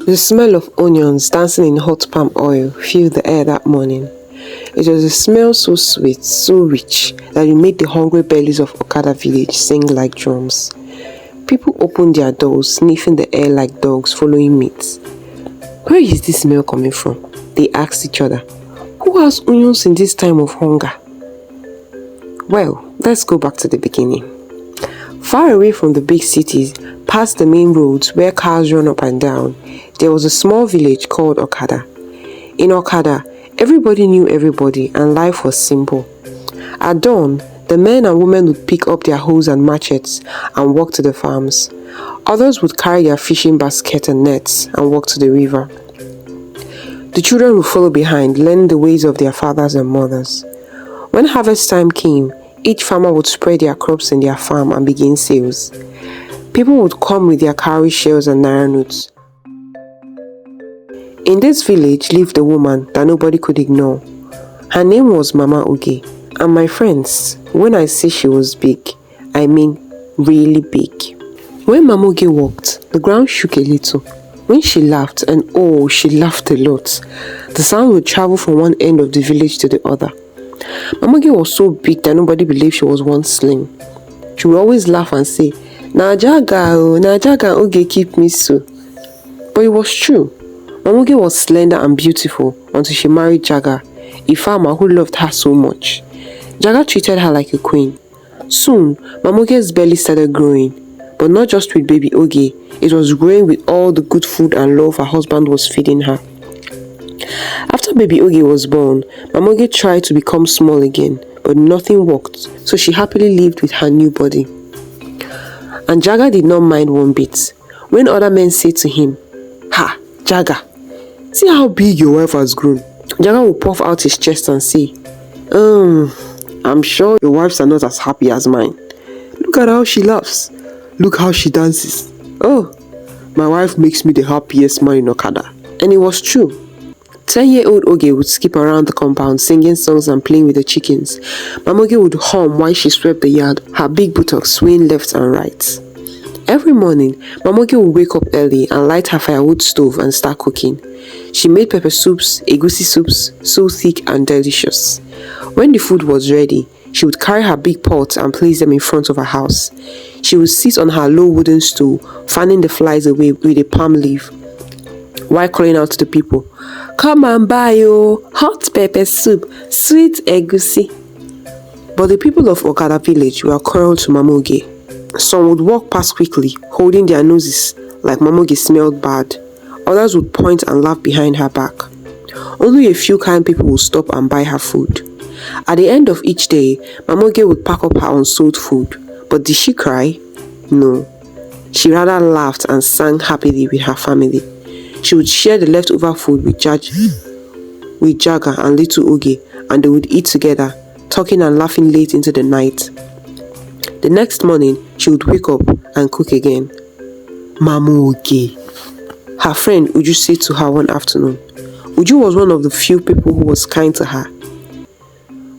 The smell of onions dancing in hot palm oil filled the air that morning. It was a smell so sweet, so rich, that it made the hungry bellies of Okada village sing like drums. People opened their doors, sniffing the air like dogs following meat. "Where is this smell coming from?" they asked each other. "Who has onions in this time of hunger?" Well, let's go back to the beginning. Far away from the big cities, past the main roads where cars run up and down, there was a small village called Okada. In Okada, everybody knew everybody and life was simple. At dawn, the men and women would pick up their hoes and machetes and walk to the farms. Others would carry their fishing baskets and nets and walk to the river. The children would follow behind, learning the ways of their fathers and mothers. When harvest time came, each farmer would spread their crops in their farm and begin sales. People would come with their cowrie shells and naira notes. In this village lived a woman that nobody could ignore. Her name was Mama Oge. And my friends, when I say she was big, I mean really big. When Mama Oge walked, the ground shook a little. When she laughed, and oh, she laughed a lot, the sound would travel from one end of the village to the other. Mama Oge was so big that nobody believed she was once slim. She would always laugh and say, "Na jaga Oge keep me so." But it was true. Mama Oge was slender and beautiful until she married Jaga, a farmer who loved her so much. Jaga treated her like a queen. Soon, Mama Oge's belly started growing, but not just with baby Oge, it was growing with all the good food and love her husband was feeding her. After baby Oge was born, Mama Oge tried to become small again, but nothing worked, so she happily lived with her new body. And Jaga did not mind one bit. When other men said to him, "Ha, Jaga, see how big your wife has grown." Jaga would puff out his chest and say, "I'm sure your wives are not as happy as mine. Look at how she laughs. Look how she dances. Oh, my wife makes me the happiest man in Okada." And it was true. 10-year-old Oge would skip around the compound singing songs and playing with the chickens. Mama Oge would hum while she swept the yard, her big buttocks swaying left and right. Every morning, Mama Oge would wake up early and light her firewood stove and start cooking. She made pepper soups, egusi soups, so thick and delicious. When the food was ready, she would carry her big pots and place them in front of her house. She would sit on her low wooden stool, fanning the flies away with a palm leaf, while calling out to the people, "Come and buy hot pepper soup, sweet egusi." But the people of Okada village were cruel to Mama Oge. Some would walk past quickly, holding their noses like Mama Oge smelled bad. Others would point and laugh behind her back. Only a few kind people would stop and buy her food. At the end of each day, Mama Oge would pack up her unsold food. But did she cry? No. She rather laughed and sang happily with her family. She would share the leftover food with Jaga and little Oge, and they would eat together, talking and laughing late into the night. The next morning, she would wake up and cook again. "Mama Oge," her friend Uju said to her one afternoon. Uju was one of the few people who was kind to her.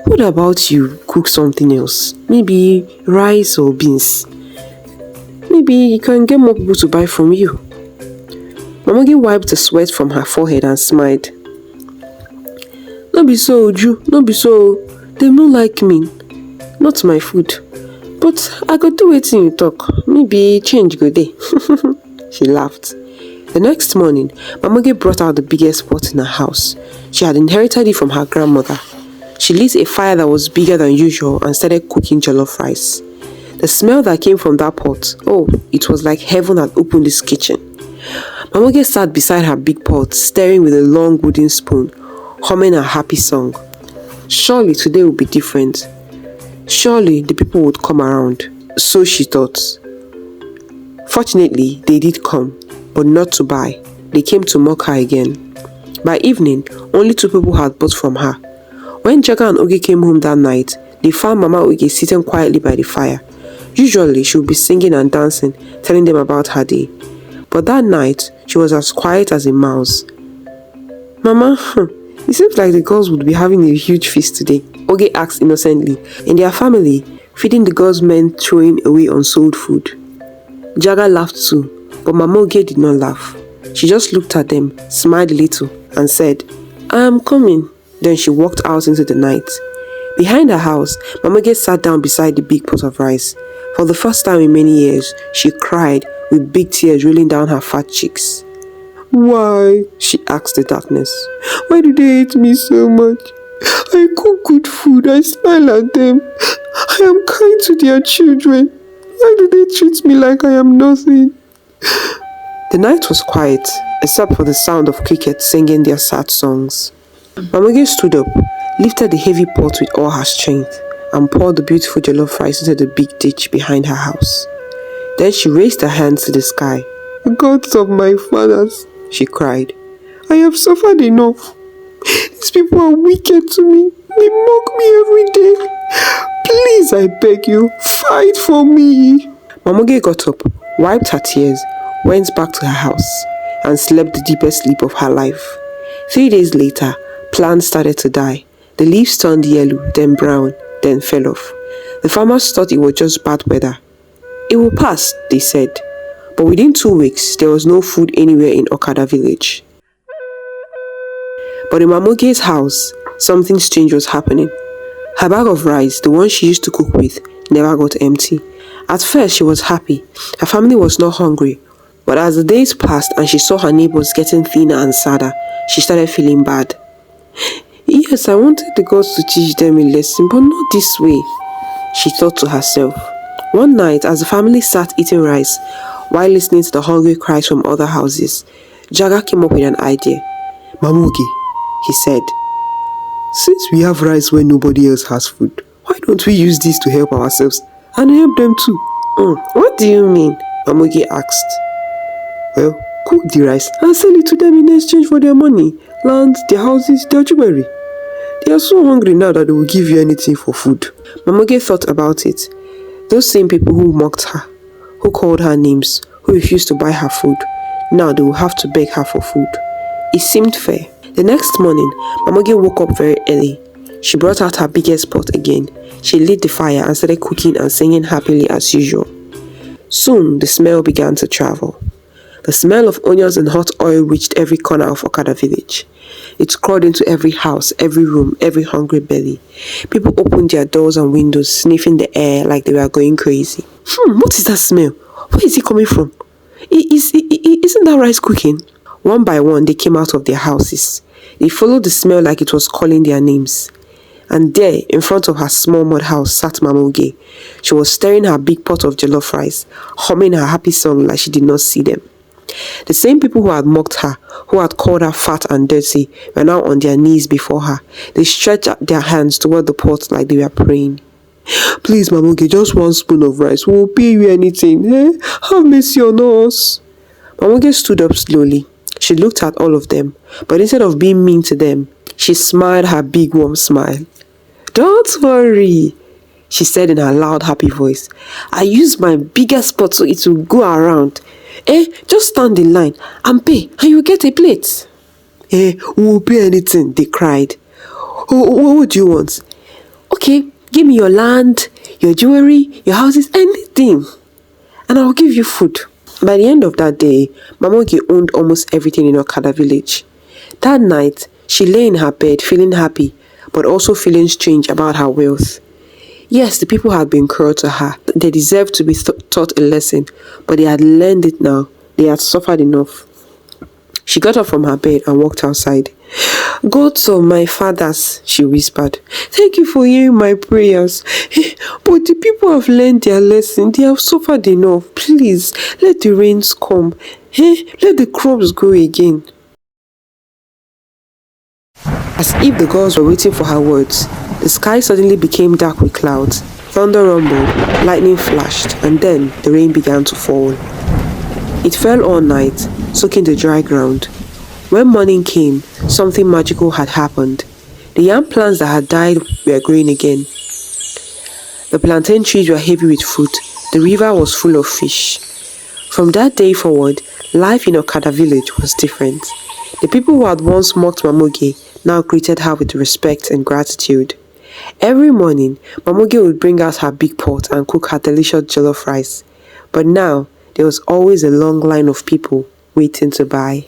"What about you cook something else? Maybe rice or beans? Maybe you can get more people to buy from you." Mama Oge wiped the sweat from her forehead and smiled. "No be so, Uju, no be so. They no like me. Not my food. But I go do wetin you talk. Maybe change go dey." She laughed. The next morning, Mama Oge brought out the biggest pot in her house. She had inherited it from her grandmother. She lit a fire that was bigger than usual and started cooking jollof rice. The smell that came from that pot, oh, it was like heaven had opened this kitchen. Mama Oge sat beside her big pot, staring with a long wooden spoon, humming a happy song. Surely today would be different. Surely the people would come around. So she thought. Fortunately, they did come, but not to buy. They came to mock her again. By evening, only 2 people had bought from her. When Jaga and Oge came home that night, they found Mama Oge sitting quietly by the fire. Usually, she would be singing and dancing, telling them about her day. But that night, she was as quiet as a mouse. "Mama, it seems like the girls would be having a huge feast today," Oge asked innocently. In their family, feeding the girls meant throwing away unsold food. Jaga laughed too, but Mama Oge did not laugh. She just looked at them, smiled a little, and said, "I am coming." Then she walked out into the night. Behind her house, Mamoge sat down beside the big pot of rice. For the first time in many years, she cried with big tears rolling down her fat cheeks. "Why?" she asked the darkness. "Why do they hate me so much? I cook good food, I smile at them. I am kind to their children. Why do they treat me like I am nothing?" The night was quiet, except for the sound of crickets singing their sad songs. Mamoge stood up, lifted the heavy pot with all her strength, and poured the beautiful jollof rice into the big ditch behind her house. Then she raised her hands to the sky. "Gods of my fathers," she cried, "I have suffered enough. These people are wicked to me. They mock me every day. Please, I beg you, fight for me." Mamoge got up, wiped her tears, went back to her house, and slept the deepest sleep of her life. 3 days later, plants started to die. The leaves turned yellow, then brown, then fell off. The farmers thought it was just bad weather. It will pass, they said. But within 2 weeks, there was no food anywhere in Okada village. But in Mamoge's house, something strange was happening. Her bag of rice, the one she used to cook with, never got empty. At first, she was happy. Her family was not hungry. But as the days passed and she saw her neighbors getting thinner and sadder, she started feeling bad. Yes, I wanted the gods to teach them a lesson, but not this way, she thought to herself. One night, as the family sat eating rice, while listening to the hungry cries from other houses, Jaga came up with an idea. "Mamoge," he said, "since we have rice when nobody else has food, why don't we use this to help ourselves and help them too?" What do you mean?" Mamoge asked. "Well, cook the rice and sell it to them in exchange for their money, land, their houses, their jewelry. They are so hungry now that they will give you anything for food." Mamoge thought about it. Those same people who mocked her, who called her names, who refused to buy her food, now they will have to beg her for food. It seemed fair. The next morning, Mamoge woke up very early. She brought out her biggest pot again. She lit the fire and started cooking and singing happily as usual. Soon, the smell began to travel. The smell of onions and hot oil reached every corner of Okada village. It crawled into every house, every room, every hungry belly. People opened their doors and windows, sniffing the air like they were going crazy. What is that smell? Where is it coming from? Isn't that rice cooking? One by one, they came out of their houses. They followed the smell like it was calling their names. And there, in front of her small mud house, sat Mamoge. She was stirring her big pot of jollof rice, humming her happy song like she did not see them. The same people who had mocked her, who had called her fat and dirty, were now on their knees before her. They stretched out their hands toward the pot like they were praying. "Please, Mamoge, just one spoon of rice. We will pay you anything. Have mercy on us." Mamoge stood up slowly. She looked at all of them, but instead of being mean to them, she smiled her big warm smile. "Don't worry," she said in her loud happy voice. "I used my biggest pot so it will go around. Just stand in line and pay and you'll get a plate." We will pay anything," they cried. What do you want?" "Okay, give me your land, your jewelry, your houses, anything, and I'll give you food." By the end of that day, Mamoge owned almost everything in Okada village. That night, she lay in her bed feeling happy, but also feeling strange about her wealth. Yes, the people had been cruel to her. They deserved to be taught a lesson, but they had learned it now. They had suffered enough. She got up from her bed and walked outside. "Gods of my fathers," she whispered, "thank you for hearing my prayers. But the people have learned their lesson. They have suffered enough. Please, let the rains come. Let the crops grow again." As if the gods were waiting for her words, the sky suddenly became dark with clouds. Thunder rumbled, lightning flashed, and then the rain began to fall. It fell all night, soaking the dry ground. When morning came, something magical had happened. The yam plants that had died were growing again. The plantain trees were heavy with fruit. The river was full of fish. From that day forward, life in Okada village was different. The people who had once mocked Mamoge now greeted her with respect and gratitude. Every morning, Mamoge would bring out her big pot and cook her delicious jollof rice. But now, there was always a long line of people waiting to buy.